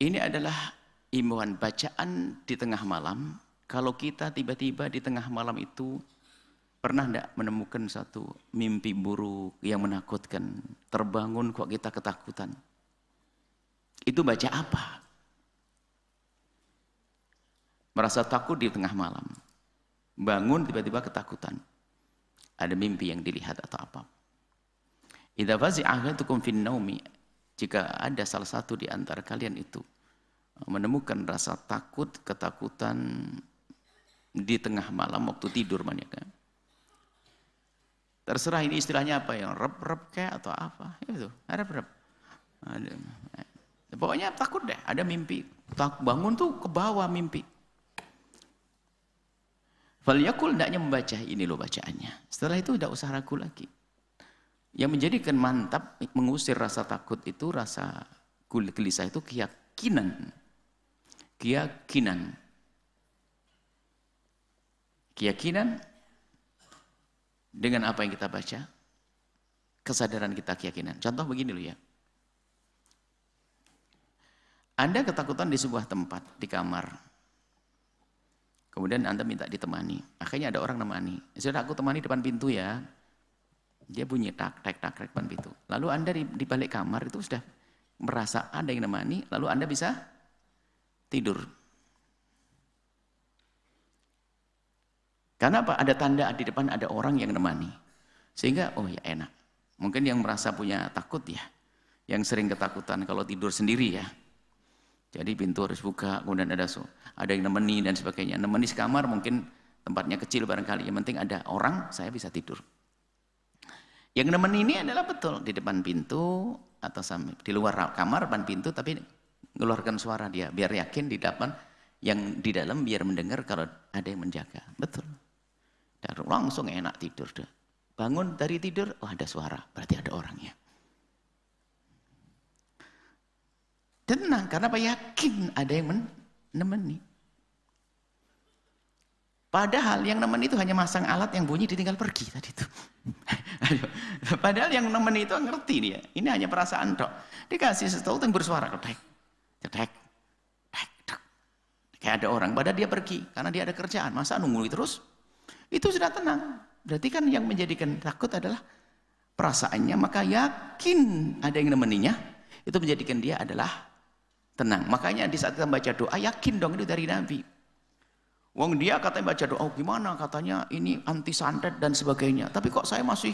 Ini adalah imbauan bacaan di tengah malam. Kalau kita tiba-tiba di tengah malam itu pernah tidak menemukan satu mimpi buruk yang menakutkan, terbangun kok kita ketakutan? Itu baca apa? Merasa takut di tengah malam, bangun tiba-tiba ketakutan, ada mimpi yang dilihat atau apa. Idza fazi'a ahadukum fin naumi, jika ada salah satu di antara kalian itu menemukan rasa takut, ketakutan di tengah malam waktu tidur banyak kan. Terserah ini istilahnya apa ya, rep-rep kayak atau apa, itu, rep-rep. Pokoknya takut deh, ada mimpi, bangun tuh ke bawah mimpi. Falyakul, hendaknya membaca, ini loh bacaannya. Setelah itu tidak usah ragu lagi. Yang menjadikan mantap mengusir rasa takut itu, rasa gelisah itu keyakinan. Keyakinan dengan apa yang kita baca, kesadaran kita keyakinan. Contoh begini loh ya. Anda ketakutan di sebuah tempat, di kamar. Kemudian Anda minta ditemani. Akhirnya ada orang nemani. Sudah, aku temani depan pintu ya. Dia bunyi tak depan pintu. Lalu Anda di balik kamar itu sudah merasa ada yang nemani, lalu Anda bisa tidur. Karena apa? Ada tanda di depan ada orang yang nemani. Sehingga oh ya enak. Mungkin yang merasa punya takut ya, yang sering ketakutan kalau tidur sendiri ya. Jadi pintu harus buka, kemudian ada yang nemeni dan sebagainya. Nemeni sekamar mungkin tempatnya kecil barangkali, yang penting ada orang, saya bisa tidur. Yang nemeni ini adalah betul di depan pintu atau di luar kamar depan pintu, tapi mengeluarkan suara dia biar yakin di depan, yang di dalam biar mendengar kalau ada yang menjaga. Betul. Dan langsung enak tidur deh. Bangun dari tidur, oh ada suara, berarti ada orangnya. Tenang, karena apa? Yakin ada yang menemani. Padahal yang nemeni itu hanya masang alat yang bunyi ditinggal pergi tadi itu. Padahal yang nemeni itu ngerti dia. Ini hanya perasaan dok. Dikasih sesuatu yang bersuara, cetek. Kayak ada orang, padahal dia pergi karena dia ada kerjaan. Masa nunggu terus? Itu sudah tenang. Berarti kan yang menjadikan takut adalah perasaannya, maka yakin ada yang nemeninya, itu menjadikan dia adalah tenang. Makanya di saat kita baca doa, yakin dong itu dari Nabi. Wong dia katanya baca doa, oh gimana katanya ini anti santet dan sebagainya. Tapi kok saya masih,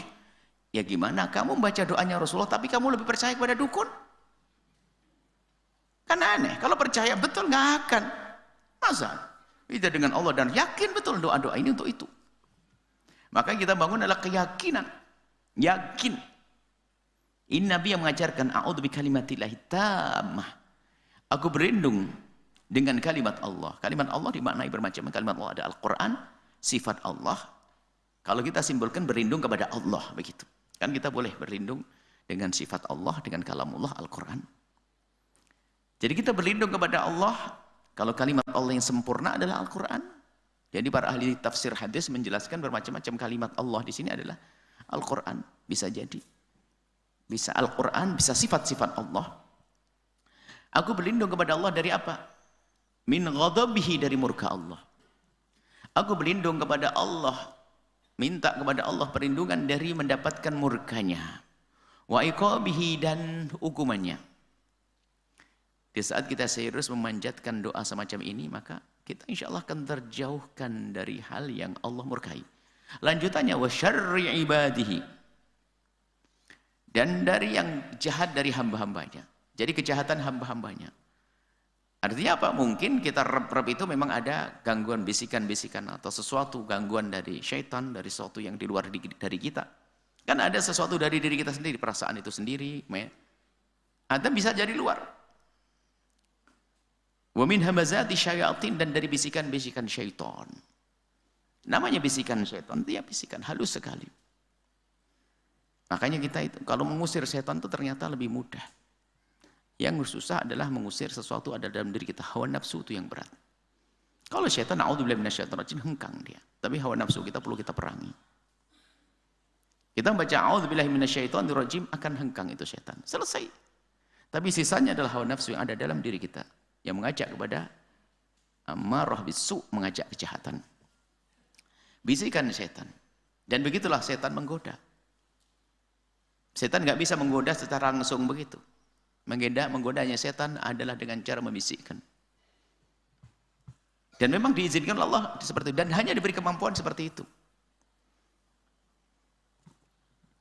ya gimana kamu baca doanya Rasulullah tapi kamu lebih percaya kepada dukun? Kan aneh, kalau percaya betul nggak akan. Masa? Itu dengan Allah dan yakin betul doa-doa ini untuk itu. Maka kita bangun adalah keyakinan. Yakin. Ini Nabi yang mengajarkan, a'udzu bikalimatillahi tammah. Aku berlindung dengan kalimat Allah. Kalimat Allah dimaknai bermacam. Kalimat Allah ada Al-Quran, sifat Allah. Kalau kita simbolkan berlindung kepada Allah, begitu. Kan kita boleh berlindung dengan sifat Allah, dengan kalamullah Al-Quran. Jadi kita berlindung kepada Allah. Kalau kalimat Allah yang sempurna adalah Al-Quran. Jadi para ahli tafsir hadis menjelaskan bermacam-macam kalimat Allah di sini adalah Al-Quran. Bisa jadi. Bisa Al-Quran, bisa sifat-sifat Allah. Aku berlindung kepada Allah dari apa? Min ghadabihi, dari murka Allah. Aku berlindung kepada Allah, minta kepada Allah perlindungan dari mendapatkan murkanya. Wa iqabihi, dan hukumannya. Di saat kita serius memanjatkan doa semacam ini, maka kita insya Allah akan terjauhkan dari hal yang Allah murkai. Lanjutannya, wa syarri ibadihi, dan dari yang jahat dari hamba-hambanya. Jadi kejahatan hamba-hambanya. Artinya apa? Mungkin kita rep-rep itu memang ada gangguan bisikan-bisikan atau sesuatu gangguan dari syaitan, dari sesuatu yang di luar dari kita. Kan ada sesuatu dari diri kita sendiri, perasaan itu sendiri. Atau bisa jadi luar. Wa min hamazati syayatin, dan dari bisikan-bisikan syaitan. Namanya bisikan syaitan, dia bisikan halus sekali. Makanya kita itu kalau mengusir syaitan itu ternyata lebih mudah. Yang susah adalah mengusir sesuatu ada dalam diri kita. Hawa nafsu itu yang berat. Kalau syaitan, a'udzubillahi minasyaitonir rajim, hengkang dia. Tapi hawa nafsu kita perlu kita perangi. Kita membaca a'udzubillahi minasyaitonir rajim, akan hengkang itu syaitan. Selesai. Tapi sisanya adalah hawa nafsu yang ada dalam diri kita. yang mengajak kepada amarah bisu, mengajak kejahatan. Bisikan setan. Dan begitulah setan menggoda. Setan nggak bisa menggoda secara langsung begitu. Menggodanya setan adalah dengan cara membisikkan. Dan memang diizinkan Allah seperti itu. Dan hanya diberi kemampuan seperti itu.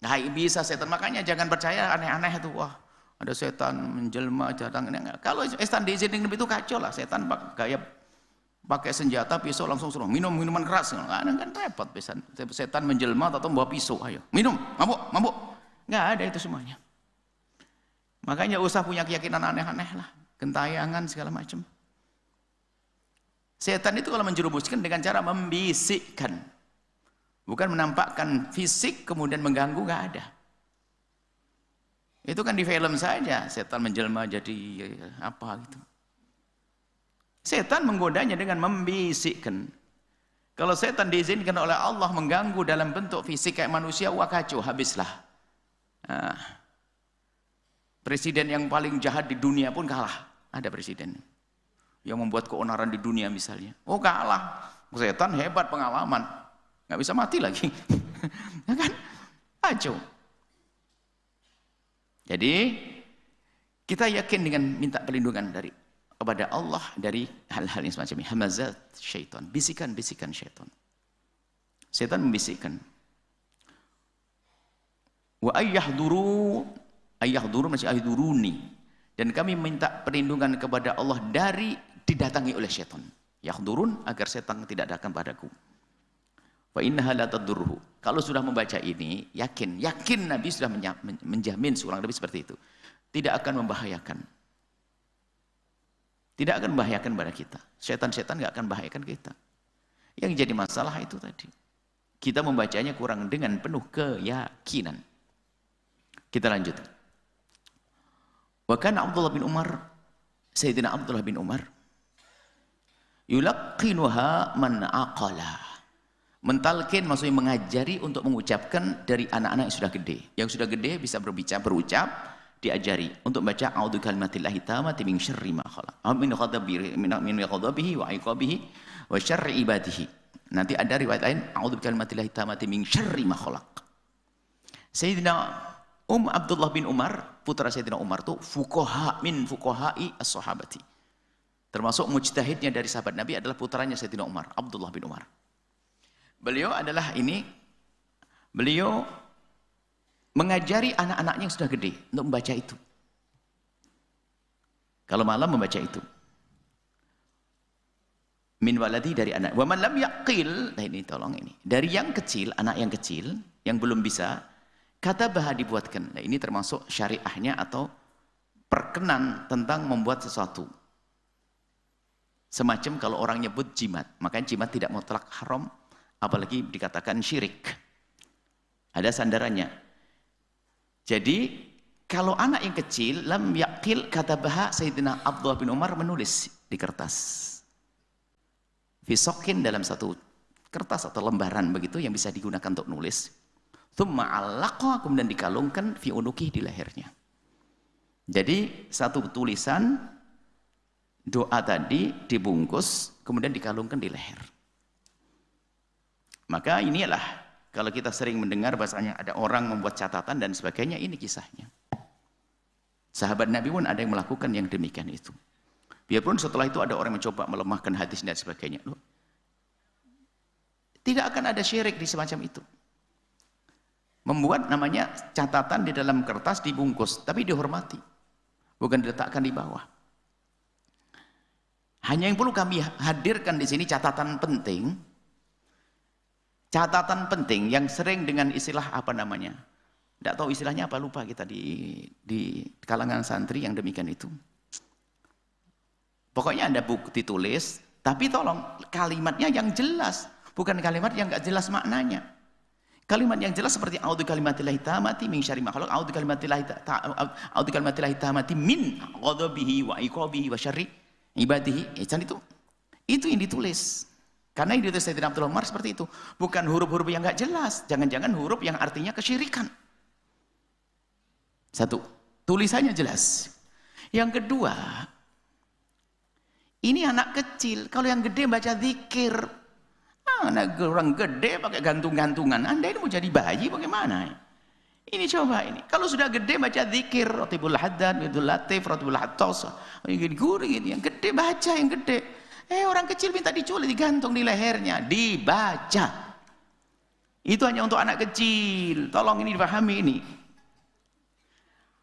Nah, bisa setan. Makanya jangan percaya aneh-aneh itu. Wah, ada setan menjelma, datang. Kalau setan diizinkan itu kacau lah. Setan gaya pakai senjata, pisau langsung suruh minum minuman keras. Kan repot. Setan menjelma atau bawa pisau. Ayo, minum, mabuk. Nggak ada itu semuanya. Makanya usah punya keyakinan aneh-aneh lah. Gentayangan segala macam. Setan itu kalau menjerumuskan dengan cara membisikkan. Bukan menampakkan fisik kemudian mengganggu, nggak ada. Itu kan di film saja. Setan menjelma jadi apa gitu. Setan menggodanya dengan membisikkan. Kalau setan diizinkan oleh Allah mengganggu dalam bentuk fisik kayak manusia, wah kacau, habislah. Nah, presiden yang paling jahat di dunia pun kalah. Ada presiden yang membuat keonaran di dunia misalnya. Oh kalah. Setan hebat pengalaman. Nggak bisa mati lagi. Ya kan? Kacau. Jadi kita yakin dengan minta perlindungan kepada Allah dari hal-hal yang semacam ini. Hamazat syaitan. Bisikan-bisikan syaitan. Setan membisikkan. Wa ayyahduru masih ahduruni, dan kami minta perlindungan kepada Allah dari didatangi oleh syaitan. Yahdurun, agar setan tidak datang padaku. Fa innaha la tadurruhu. Kalau sudah membaca ini, yakin Nabi sudah menjamin seorang Nabi seperti itu. Tidak akan membahayakan. Tidak akan membahayakan pada kita. Setan-setan nggak akan membahayakan kita. Yang jadi masalah itu tadi. Kita membacanya kurang dengan penuh keyakinan. Kita lanjut. Wa kana Abdullah bin Umar, Sayyidina Abdullah bin Umar, yulaqqinuha man aqala. Mentalkin maksudnya mengajari untuk mengucapkan dari anak-anak yang sudah gede. Yang sudah gede bisa berucap, diajari untuk baca a'udzu kalimatillahi tammati min syarri ma khalaq. Min ghadabihi wa iqabihi wa syarri ibadihi. Nanti ada riwayat lain a'udzu kalimatillahi tammati min syarri ma khalaq. Sayyidina Abdullah bin Umar, putra Sayyidina Umar itu min fuqaha'i as-sahabati. Termasuk mujtahidnya dari sahabat Nabi adalah putranya Sayyidina Umar, Abdullah bin Umar. Beliau mengajari anak-anaknya yang sudah gede untuk membaca itu. Kalau malam membaca itu. Min waladi, dari anak. Wa man lam yaqil, nah ini tolong ini. Dari yang kecil, anak yang kecil yang belum bisa, kata bah dibuatkan. Nah, ini termasuk syariahnya atau perkenan tentang membuat sesuatu. Semacam kalau orang nyebut jimat, makanya jimat tidak mutlak haram, apalagi dikatakan syirik. Ada sandarannya. Jadi kalau anak yang kecil lam yaqil kata bah, Sayyidina Abdullah bin Umar menulis di kertas. Fisokin dalam satu kertas atau lembaran begitu yang bisa digunakan untuk nulis. Thumma allaqa, kemudian dikalungkan fi unuki, di lehernya. Jadi satu tulisan doa tadi dibungkus kemudian dikalungkan di leher. Maka inilah kalau kita sering mendengar bahasanya ada orang membuat catatan dan sebagainya, ini kisahnya. Sahabat Nabi pun ada yang melakukan yang demikian itu. Biarpun setelah itu ada orang mencoba melemahkan hadis dan sebagainya. Loh, tidak akan ada syirik di semacam itu. Membuat namanya catatan di dalam kertas dibungkus, tapi dihormati, bukan diletakkan di bawah. Hanya yang perlu kami hadirkan di sini catatan penting yang sering dengan istilah apa namanya? Tidak tahu istilahnya apa, lupa kita di kalangan santri yang demikian itu. Pokoknya ada buku ditulis, tapi tolong kalimatnya yang jelas, bukan kalimat yang nggak jelas maknanya. Kalimat yang jelas seperti a'udzu kalimatillahi tammati min syarri ma khalaq, a'udzu kalimatillahi tammati min ghadabihi wa iqabihi wa syarri ibadihi. Itu yang ditulis. Karena yang ditulis Sayyidina Abdullah Umar seperti itu, bukan huruf-huruf yang enggak jelas, jangan-jangan huruf yang artinya kesyirikan. Satu, tulisannya jelas. Yang kedua, Ini anak kecil, kalau yang gede baca zikir. Anak orang gede pakai gantung-gantungan. Anda ini mau jadi bayi bagaimana? Ini coba ini. Kalau sudah gede baca zikir, Ratibul Haddad, Widul Latif, Ratibul Hattos, gini. Yang gede baca yang gede. Orang kecil minta diculik, digantung di lehernya, dibaca. Itu hanya untuk anak kecil. Tolong ini dipahami ini.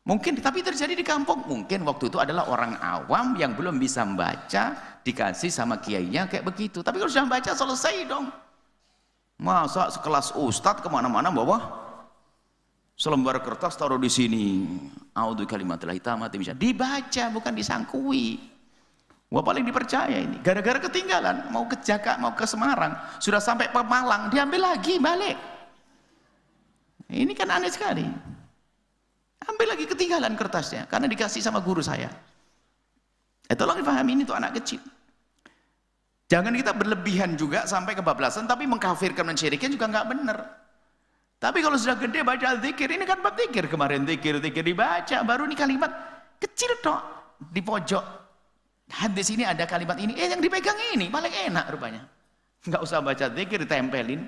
Mungkin, tapi terjadi di kampung. Mungkin waktu itu adalah orang awam yang belum bisa membaca, dikasih sama kiainya kayak begitu. Tapi kalau sudah baca selesai dong. Masa sekelas ustadz kemana-mana bawa selembar kertas taruh di sini. A'udzu kalimatil hitamati bisa dibaca, bukan disangkui. Wah paling dipercaya ini. Gara-gara ketinggalan, mau ke Jakarta, mau ke Semarang, sudah sampai Pemalang, diambil lagi balik. Ini kan aneh sekali. Ambil lagi ketinggalan kertasnya karena dikasih sama guru saya. Tolong dipahami, ini tuh anak kecil. Jangan kita berlebihan juga sampai kebablasan, tapi mengkafirkan, mensyirikan juga nggak benar. Tapi kalau sudah gede baca zikir, ini kan bab zikir kemarin, zikir dibaca, baru ini kalimat kecil tok di pojok hadis ini ada kalimat ini, yang dipegang ini paling enak rupanya. Nggak usah baca zikir, ditempelin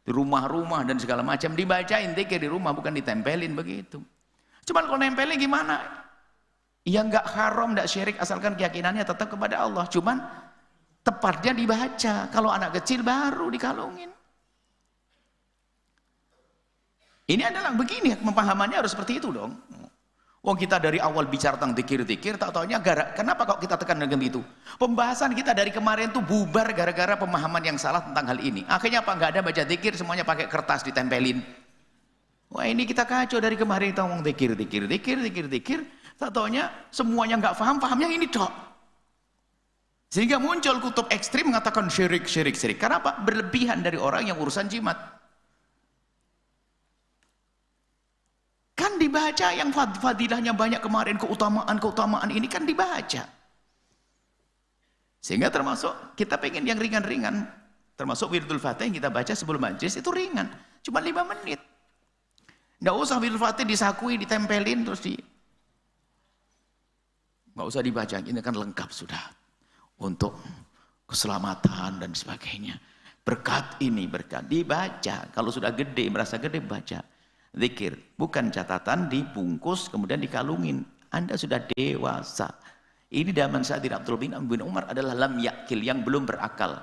di rumah-rumah dan segala macam, dibacain zikir di rumah, bukan ditempelin begitu. Cuman kalau nempelin gimana? Ya nggak haram, nggak syirik, asalkan keyakinannya tetap kepada Allah. Cuman tepatnya dibaca. Kalau anak kecil baru dikalungin. Ini adalah begini, pemahamannya harus seperti itu dong. Wong kita dari awal bicara tentang zikir-zikir, tak taunya kenapa kok kita tekan dengan itu? Pembahasan kita dari kemarin tuh bubar gara-gara pemahaman yang salah tentang hal ini. Akhirnya apa? Nggak ada baca zikir, semuanya pakai kertas ditempelin. Wah ini kita kacau dari kemarin, kita ngomong zikir. Tak taunya semuanya nggak paham, pahamnya ini tok. Sehingga muncul kutub ekstrim mengatakan syirik. Karena apa? Berlebihan dari orang yang urusan jimat. Kan dibaca yang fadilahnya banyak kemarin, keutamaan ini kan dibaca. Sehingga termasuk kita pengen yang ringan-ringan. Termasuk Wirdul Fatih yang kita baca sebelum majlis itu ringan. Cuma 5 menit. Nggak usah Wirdul Fatih disakui, ditempelin terus nggak usah dibaca, ini kan lengkap sudah untuk keselamatan dan sebagainya. Berkat ini, berkat dibaca. Kalau sudah gede, merasa gede, baca. Zikir, bukan catatan dibungkus kemudian dikalungin. Anda sudah dewasa. Ini zaman Sayyidina Abdul bin Umar adalah lam yakil, yang belum berakal.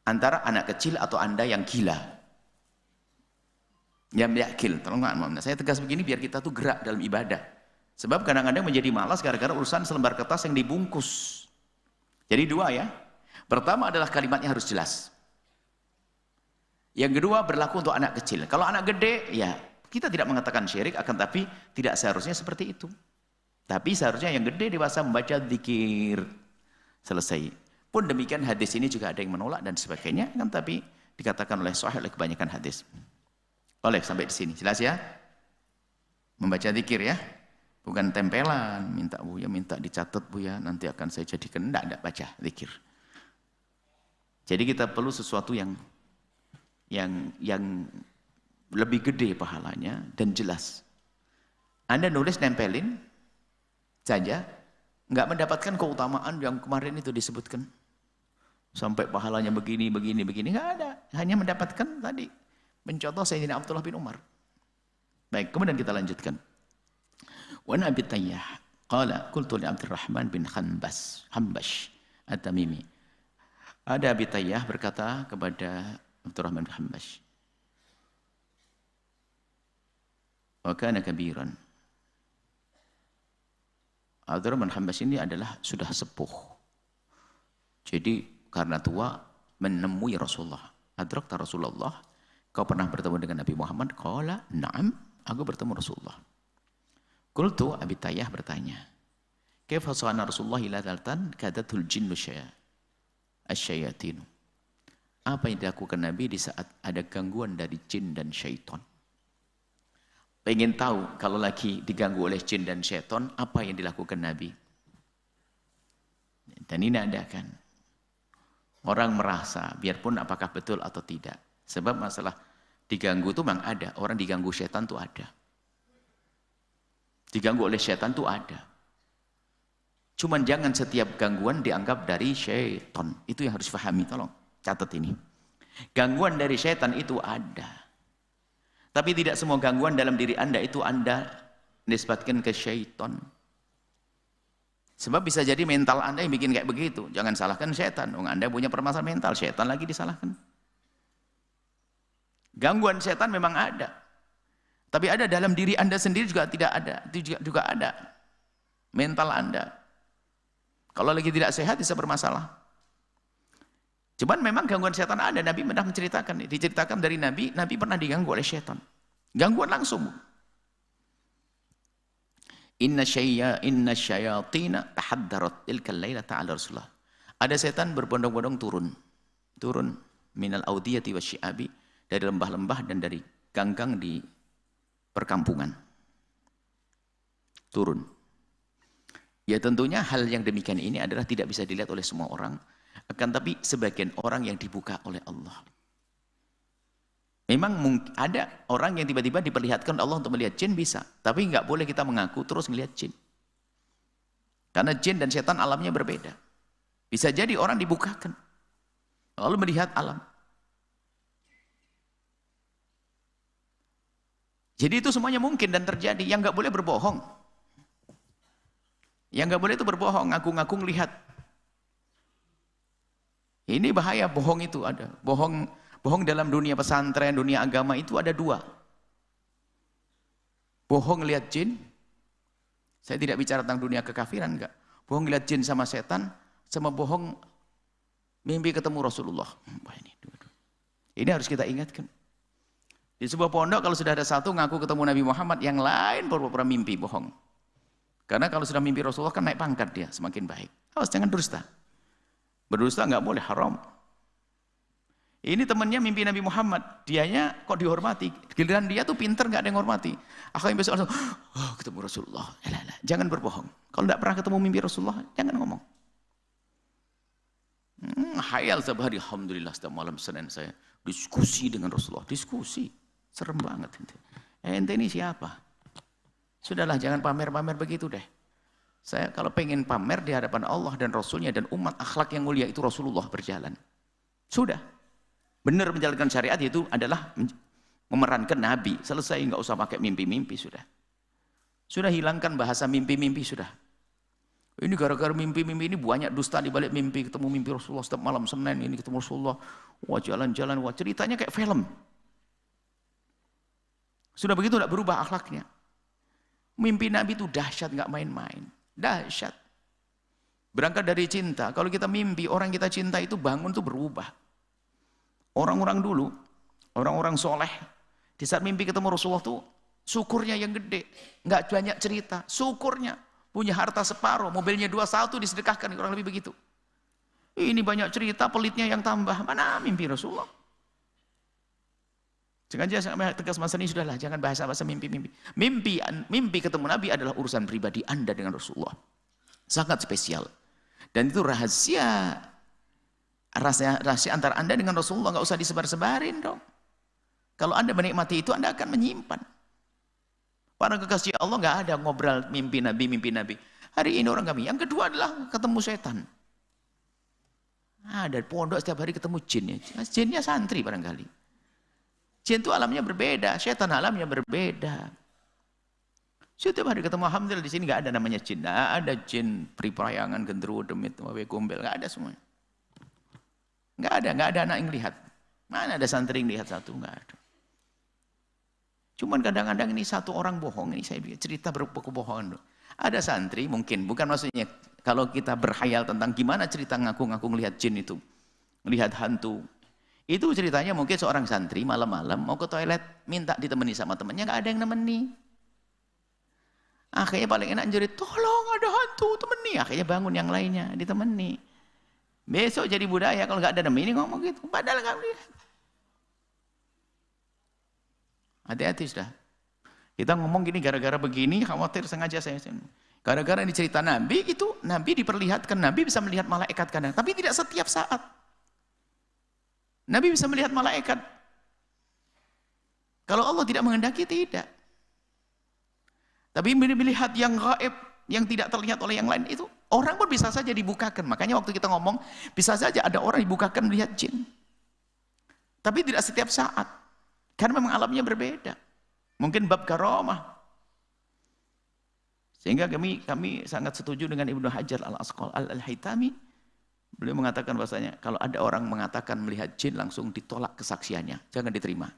Antara anak kecil atau Anda yang gila. Yang yakil, tolong saya tegas begini biar kita tuh gerak dalam ibadah. Sebab kadang-kadang menjadi malas gara-gara urusan selembar kertas yang dibungkus. Jadi 2 ya. Pertama adalah kalimatnya harus jelas. Yang kedua berlaku untuk anak kecil. Kalau anak gede, ya kita tidak mengatakan syirik, akan tapi tidak seharusnya seperti itu. Tapi seharusnya yang gede dewasa membaca zikir. Selesai. Pun demikian hadis ini juga ada yang menolak dan sebagainya, kan tapi dikatakan oleh sahih oleh kebanyakan hadis. Oleh sampai di sini, jelas ya? Membaca zikir ya, bukan tempelan. Minta dicatat Buya, nanti akan saya jadikan. Enggak baca zikir. Jadi kita perlu sesuatu yang lebih gede pahalanya dan jelas. Anda nulis nempelin saja, nggak mendapatkan keutamaan yang kemarin itu disebutkan. Sampai pahalanya begini, nggak ada. Hanya mendapatkan tadi. Mencontoh Sayyidina Abdullah bin Umar. Baik, kemudian kita lanjutkan. Wa Abi Tayyah qala qultu li Abdurrahman bin Hambash At-Tamimi. Ada Abi Tayyah berkata kepada Abdurrahman bin Hambash. Wa kana kabiran. Abdurrahman bin Hambash ini adalah sudah sepuh. Jadi karena tua menemui Rasulullah. Adrakta Rasulullah. Kau pernah bertemu dengan Nabi Muhammad? Qala, na'am, aku bertemu Rasulullah. Qultu, Abi Tayyah bertanya, kaifa sa'ana Rasulullah ila daltan kadatul jinnu asyayatinu. Apa yang dilakukan Nabi di saat ada gangguan dari jin dan syaitan? Pengen tahu kalau lagi diganggu oleh jin dan syaitan, apa yang dilakukan Nabi? Dan ini ada kan. Orang merasa, biarpun apakah betul atau tidak. Sebab masalah diganggu itu memang ada. Orang diganggu setan itu ada. Diganggu oleh setan itu ada. Cuman jangan setiap gangguan dianggap dari syaitan. Itu yang harus pahami, tolong catat ini. Gangguan dari syaitan itu ada. Tapi tidak semua gangguan dalam diri Anda itu Anda nisbatkan ke syaitan. Sebab bisa jadi mental Anda yang bikin kayak begitu. Jangan salahkan syaitan. Anda punya permasalahan mental, syaitan lagi disalahkan. Gangguan syaitan memang ada. Tapi ada dalam diri Anda sendiri juga tidak ada. Itu juga ada. Mental Anda. Kalau lagi tidak sehat bisa bermasalah. Cuman memang gangguan setan ada. Nabi pernah menceritakan, diceritakan dari Nabi pernah diganggu oleh setan. Gangguan langsung. Inna syayatina tahaddarat tilkal lailata ala Rasulullah. Ada setan berbondong-bondong turun minal audiyati wasyi'abi, dari lembah-lembah dan dari gang-gang di perkampungan. Turun. Ya tentunya hal yang demikian ini adalah tidak bisa dilihat oleh semua orang, akan tapi sebagian orang yang dibuka oleh Allah. Memang ada orang yang tiba-tiba diperlihatkan Allah untuk melihat jin bisa, tapi nggak boleh kita mengaku terus melihat jin. Karena jin dan setan alamnya berbeda. Bisa jadi orang dibukakan, lalu melihat alam. Jadi itu semuanya mungkin dan terjadi. Yang nggak boleh berbohong. Yang nggak boleh itu berbohong, ngaku-ngaku lihat. Ini bahaya, bohong itu ada. Bohong dalam dunia pesantren, dunia agama itu ada dua. Bohong lihat jin. Saya tidak bicara tentang dunia kekafiran, enggak. Bohong lihat jin sama setan, sama bohong mimpi ketemu Rasulullah. Ini harus kita ingatkan. Di sebuah pondok kalau sudah ada satu ngaku ketemu Nabi Muhammad, yang lain pura-pura mimpi, bohong. Karena kalau sudah mimpi Rasulullah kan naik pangkat dia, semakin baik. Awas jangan dusta. Berdusta nggak boleh, haram. Ini temannya mimpi Nabi Muhammad, dianya kok dihormati. Giliran dia tuh pinter, nggak ada yang hormati. Akhirnya besok langsung, oh ketemu Rasulullah. Jangan berbohong. Kalau nggak pernah ketemu mimpi Rasulullah, jangan ngomong. Hayal setiap hari, alhamdulillah setiap malam Senin saya diskusi dengan Rasulullah. Diskusi, serem banget. Ente ini siapa? Sudahlah, jangan pamer-pamer begitu deh. Saya kalau pengen pamer di hadapan Allah dan Rasulnya dan umat akhlak yang mulia itu Rasulullah berjalan. Sudah. Benar menjalankan syariat itu adalah memerankan Nabi. Selesai, nggak usah pakai mimpi-mimpi sudah. Sudah hilangkan bahasa mimpi-mimpi sudah. Ini gara-gara mimpi-mimpi ini banyak dusta di balik mimpi. Ketemu mimpi Rasulullah setiap malam Senin ini ketemu Rasulullah. Wah jalan-jalan, wah ceritanya kayak film. Sudah begitu tidak berubah akhlaknya. Mimpi Nabi itu dahsyat, nggak main-main. Dahsyat. Berangkat dari cinta. Kalau kita mimpi, orang kita cinta itu bangun tuh berubah. Orang-orang dulu, orang-orang soleh, di saat mimpi ketemu Rasulullah tuh, syukurnya yang gede. Nggak banyak cerita, syukurnya. Punya harta separuh, mobilnya 21 disedekahkan, kurang lebih begitu. Ini banyak cerita, pelitnya yang tambah. Mana mimpi Rasulullah? Sengaja sampai tegas masa ini sudahlah, jangan bahasa-bahasa mimpi-mimpi. Mimpi ketemu Nabi adalah urusan pribadi Anda dengan Rasulullah. Sangat spesial. Dan itu rahasia antara Anda dengan Rasulullah, nggak usah disebar-sebarin dong. Kalau Anda menikmati itu, Anda akan menyimpan. Para kekasih Allah nggak ada ngobrol mimpi Nabi. Hari ini orang kami. Yang kedua adalah ketemu setan. Ada pondok setiap hari ketemu jinnya. Jinnya santri barangkali. Jin itu alamnya berbeda, setan alamnya berbeda. Setiap hari ketemu, alhamdulillah di sini nggak ada namanya jin. Nggak ada jin peripayangan, gendruwo, demit, wawe gombel, nggak ada semuanya. Nggak ada anak yang lihat. Mana ada santri yang lihat satu, nggak ada. Cuman kadang-kadang ini satu orang bohong, ini saya cerita berkebohongan. Ada santri mungkin, bukan maksudnya kalau kita berhayal tentang gimana cerita ngaku-ngaku ngelihat jin itu, melihat hantu. Itu ceritanya mungkin seorang santri malam-malam mau ke toilet, minta ditemani sama temannya, nggak ada yang nemeni. Akhirnya paling enak jerit, tolong ada hantu, temani. Akhirnya bangun yang lainnya, ditemani. Besok jadi budaya kalau nggak ada nemeni ngomong gitu, padahal nggak lihat. Hati-hati sudah. Kita ngomong gini gara-gara begini, khawatir sengaja saya. Gara-gara ini cerita Nabi itu, Nabi diperlihatkan, Nabi bisa melihat malaikat kadang, tapi tidak setiap saat. Nabi bisa melihat malaikat. Kalau Allah tidak menghendaki, tidak. Tapi melihat yang gaib, yang tidak terlihat oleh yang lain itu orang pun bisa saja dibukakan. Makanya waktu kita ngomong bisa saja ada orang dibukakan melihat jin. Tapi tidak setiap saat. Karena memang alamnya berbeda. Mungkin bab karamah. Sehingga kami sangat setuju dengan Ibnu Hajar Al-Haytami. Beliau mengatakan bahasanya kalau ada orang mengatakan melihat jin langsung ditolak kesaksiannya, jangan diterima.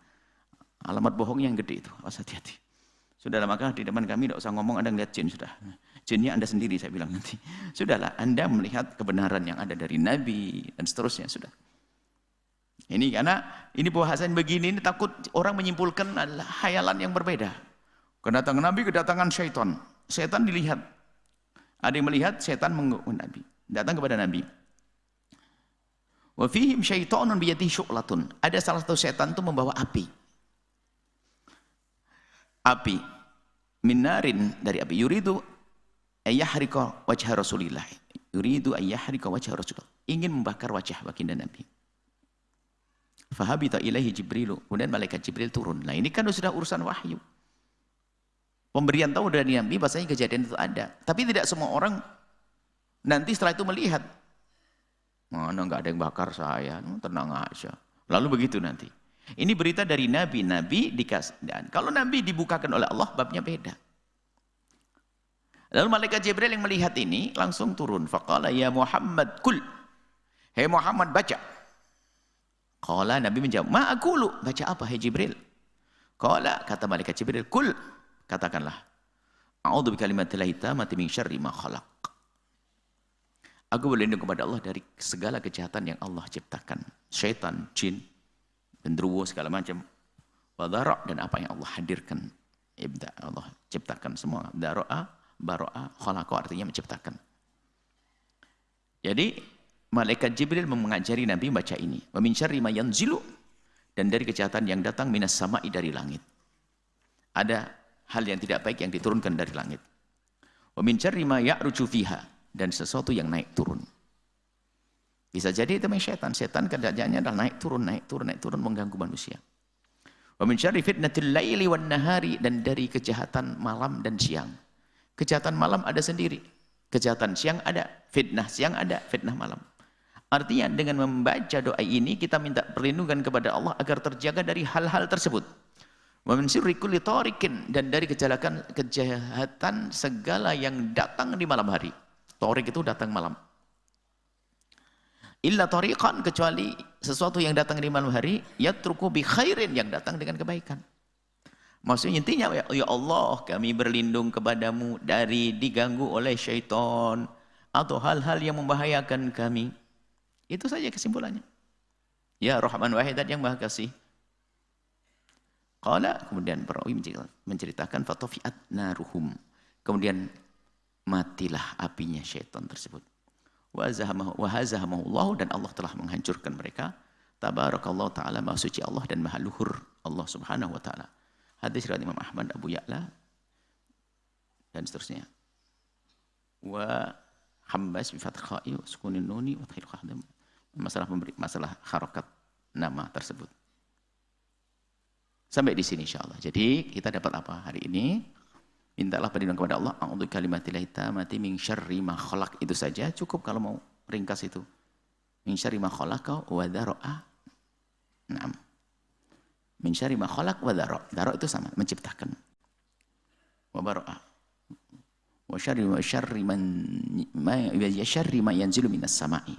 Alamat bohongnya yang gede itu, awas hati-hati. Sudahlah, maka di depan kami tidak usah ngomong Anda melihat jin, sudah. Jinnya Anda sendiri, saya bilang nanti. Sudahlah, Anda melihat kebenaran yang ada dari Nabi dan seterusnya, sudah. Ini karena ini bahasan begini, ini takut orang menyimpulkan adalah khayalan yang berbeda. Kedatangan Nabi, kedatangan syaitan. Setan dilihat. Ada yang melihat setan mengganggu Nabi. Datang kepada Nabi. Wa fihim syaitonun biyadihi syu'latun. Ada salah satu setan itu membawa api. Api minarin dari api. Yuridu ayyahrika wajah Rasulillah. Yuridu ayyahrika wajah Rasulillah. Ingin membakar wajah baginda Nabi. Fahabita ilaihi Jibrilu. Kemudian malaikat Jibril turun. Nah, ini kan sudah urusan wahyu. Pemberian tahu dari Nabi bahasanya kejadian itu ada. Tapi tidak semua orang nanti setelah itu melihat. Mana enggak ada yang bakar saya, tenang aja. Lalu begitu nanti. Ini berita dari Nabi. Nabi dikasih. Dan kalau Nabi dibukakan oleh Allah, babnya beda. Lalu malaikat Jibril yang melihat ini langsung turun. Faqala ya Muhammad kul. Hei Muhammad baca. Qala Nabi menjawab, ma aqulu. Baca apa hei Jibril? Qala kata malaikat Jibril, kul. Katakanlah. A'udzu bikalimatillahi tammati min syarri ma khalaq. Aku berlindung kepada Allah dari segala kejahatan yang Allah ciptakan. Syaitan, jin, genderuwo segala macam. Wadara dan apa yang Allah hadirkan. Ibda Allah ciptakan semua. Daro'a, baro'a, khalaqa artinya menciptakan. Jadi malaikat Jibril mengajari Nabi membaca ini. Wa min syarri ma yanzilu, dan dari kejahatan yang datang minas sama'i dari langit. Ada hal yang tidak baik yang diturunkan dari langit. Wa min syarri ma ya'ruju fiha, dan sesuatu yang naik turun. Bisa jadi itu memang setan. Setan kerjanya adalah naik turun, naik turun, naik turun mengganggu manusia. Wa min syarri fitnatil laili wan nahari, dan dari kejahatan malam dan siang. Kejahatan malam ada sendiri. Kejahatan siang ada, fitnah siang ada, fitnah malam. Artinya dengan membaca doa ini kita minta perlindungan kepada Allah agar terjaga dari hal-hal tersebut. Wa min syarri kulli tariqin, dan dari kejahatan segala yang datang di malam hari. Tariq itu datang malam. Illa tariqan, kecuali sesuatu yang datang di malam hari, yatruku bi khairin, yang datang dengan kebaikan. Maksudnya intinya ya Allah, kami berlindung kepadamu dari diganggu oleh syaitan atau hal-hal yang membahayakan kami. Itu saja kesimpulannya. Ya Rahman Wahidat yang Maha Kasih. Qala, kemudian perawi menceritakan fatafiat naruhum. Kemudian matilah apinya syaitan tersebut. Wa hazahamahullah, dan Allah telah menghancurkan mereka. Tabarakallahu ta'ala, maha suci Allah dan maha luhur Allah subhanahu wa ta'ala. Hadis riwayat Imam Ahmad, Abu Ya'la dan seterusnya. Wa hambas bi fathai wa sukunin nuni wa takhil qahdam. Masalah harakat nama tersebut. Sampai di sini insyaallah. Jadi kita dapat apa hari ini? Mintalah perlindungan kepada Allah. A'udzu kalimatillahi tammati min syarri ma khalaq. Itu saja cukup kalau mau ringkas itu. Min syarri ma khalaqa wa dzara'a. Naam. Min syarri ma khalaq wa dzara'. Dzara' itu sama, menciptakan. Wa bara'a. Wa syarri ma yanzilu minas sama'i.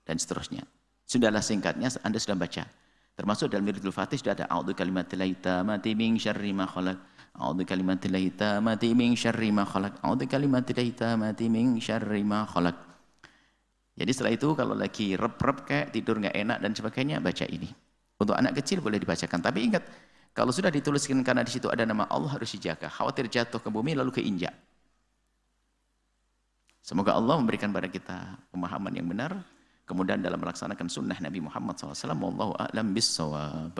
Dan seterusnya. Sudahlah singkatnya, Anda sudah baca. Termasuk dalam Wiridul Fatih sudah ada a'udzu kalimatillahi tammati min syarri ma khalaq. A'udzu kalimatillahi tammati min syarri ma khalaq. A'udzu kalimatillahi tammati min syarri ma khalaq. Jadi setelah itu kalau lagi rep-rep kayak tidur nggak enak dan sebagainya, baca ini. Untuk anak kecil boleh dibacakan, tapi ingat kalau sudah dituliskan karena di situ ada nama Allah harus dijaga. Khawatir jatuh ke bumi lalu keinjak. Semoga Allah memberikan pada kita pemahaman yang benar, kemudian dalam melaksanakan sunnah Nabi Muhammad SAW. Wallahu a'lam bissawab.